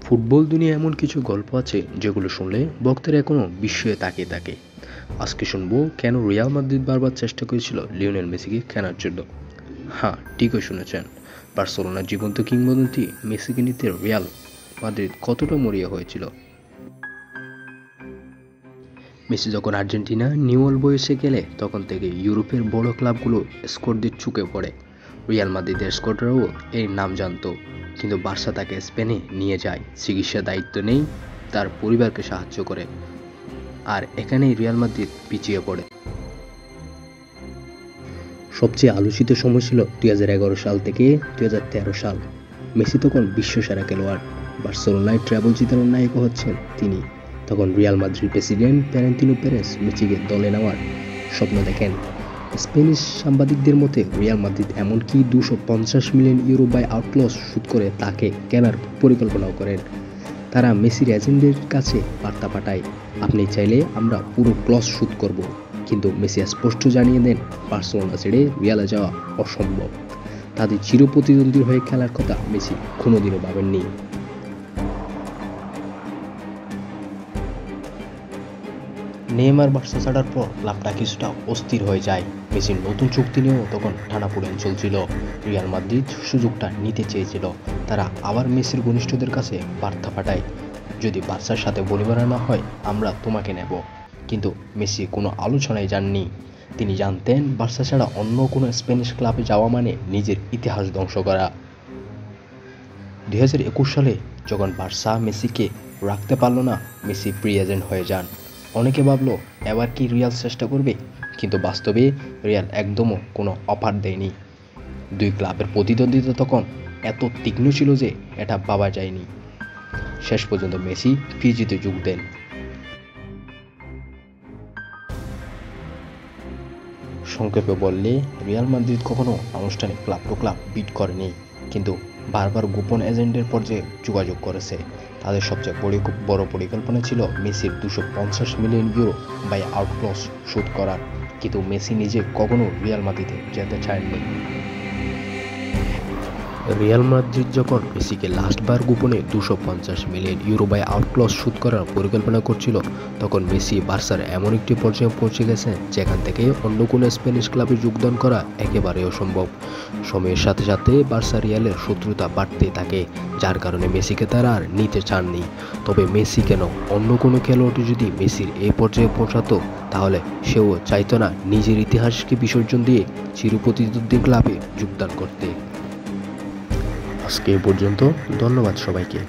Football দুনিয়া এমন কিছু গল্প আছে যেগুলো শুনলে ভক্তরা এখনো বিস্ময়ে তাকিয়ে থাকে। আজকে শুনবো কেন রিয়াল মাদ্রিদ বারবার চেষ্টা করেছিল লিওনেল মেসিকে কেনার জন্য। হ্যাঁ, ঠিকই শুনেছেন। বার্সেলোনার জীবন্ত কিংবদন্তি মেসিকে নিতে রিয়াল মাদ্রিদ কতটা মরিয়া হয়েছিল। মেসি যখন আর্জেন্টিনা নিউল বয়সে গেলে তখন থেকে ইউরোপের বড় ক্লাবগুলো স্কোরদের চুকে পড়ে। রিয়াল মাদ্রিদের স্কোররাও এর নাম জানতো, কিন্তু বার্সা তাকে স্পেনে নিয়ে যায়, চিকিৎসা দায়িত্ব নেই, তার পরিবারকে সাহায্য করে, আর এখানেই রিয়াল মাদ্রিদ পিছিয়ে পড়ে। সবচেয়ে আলোচিত সময় ছিল 2011 সাল থেকে 2013 সাল। মেসি তখন বিশ্বসেরা খেলোয়াড়, বার্সেলোনায় ট্রাবল জিতানোর নায়কও হচ্ছেন তিনি। তখন Real Madrid president Florentino Perez মেসিকে দলে নেওয়ার স্বপ্ন দেখেন। স্প্যানিশ সাংবাদিকদের মতে রিয়াল মাদ্রিদ এমনকি 250 মিলিয়ন ইউরো বাই আউটক্লজ শোধ করে তাকে কেনার পরিকল্পনাও করেন। তারা মেসির এজেন্টের কাছে বার্তা পাঠায়, আপনি চাইলে আমরা পুরো ক্লজ শোধ করব। কিন্তু মেসি স্পষ্ট জানিয়ে দেন বার্সেলোনা ছেড়ে রিয়ালে যাওয়া অসম্ভব। তাদের চিরপ্রতিদ্বন্দ্বী হয়ে খেলার কথা মেসি কোনোদিনও ভাবেননি। নেইমার বার্সা ছাড়ার পর ক্লাবটা কিছুটা অস্থির হয়ে যায়। মেসির নতুন চুক্তি নিয়েও তখন টানাপোড়েন চলছিল। রিয়াল মাদ্রিদ সুযোগটা নিতে চেয়েছিল। তারা আবার মেসির ঘনিষ্ঠদের কাছে বার্তা পাঠায়, যদি বার্সার সাথে বলিবার না হয় আমরা তোমাকে নেব। কিন্তু মেসি কোনো আলোচনায় যাননি। তিনি জানতেন বার্সা ছাড়া অন্য কোনো স্প্যানিশ ক্লাবে যাওয়া মানে নিজের ইতিহাস ধ্বংস করা। 2021 সালে যখন বার্সা মেসিকে রাখতে পারল না, মেসি ফ্রি এজেন্ট হয়ে যান। অনেকে ভাবলো এবার কি রিয়াল চেষ্টা করবে, কিন্তু বাস্তবে রিয়াল একদমও কোনো অফার দেয়নি। দুই ক্লাবের প্রতিদ্বন্দ্বিতা তখন এত তীক্ষ্ণ ছিল যে এটা ভাবা যায়নি। শেষ পর্যন্ত মেসি পিজিতে যোগ দেন। সংক্ষেপে বললে রিয়াল মাদ্রিদ কখনো আনুষ্ঠানিক ক্লাব টু ক্লাব বিড করেনি, কিন্তু বারবার গোপন এজেন্টের পর্যায়ে যোগাযোগ করেছে। তাদের সবচেয়ে বড় পরিকল্পনা ছিল মেসির 250 মিলিয়ন ইউরো বাই আউটক্লজ শোধ করার, কিন্তু মেসি নিজে কখনো রিয়াল মাদ্রিদে যেতে চাননি। রিয়াল মাদ্রিদ যখন মেসিকে লাস্টবার গোপনে 250 মিলিয়ন ইউরো বাই আউটক্লজ শোধ করার পরিকল্পনা করছিল, তখন মেসি বার্সার এমন একটি পর্যায়ে পৌঁছে গেছেন যেখান থেকে অন্য কোনো স্প্যানিশ ক্লাবে যোগদান করা একেবারে অসম্ভব। সময়ের সাথে সাথে বার্সা রিয়ালের শত্রুতা বাড়তেই থাকে, যার কারণে মেসিকে তারা আর নিতে চাননি। তবে মেসি কেন, অন্য কোনো খেলোয়াড় যদি মেসির এই পর্যায়ে পৌঁছাতো তাহলে সেও চাইতো না নিজের ইতিহাসকে বিসর্জন দিয়ে চিরপ্রতিদ্বন্দ্বী ক্লাবে যোগদান করতে। আজকে এ পর্যন্ত, ধন্যবাদ সবাইকে।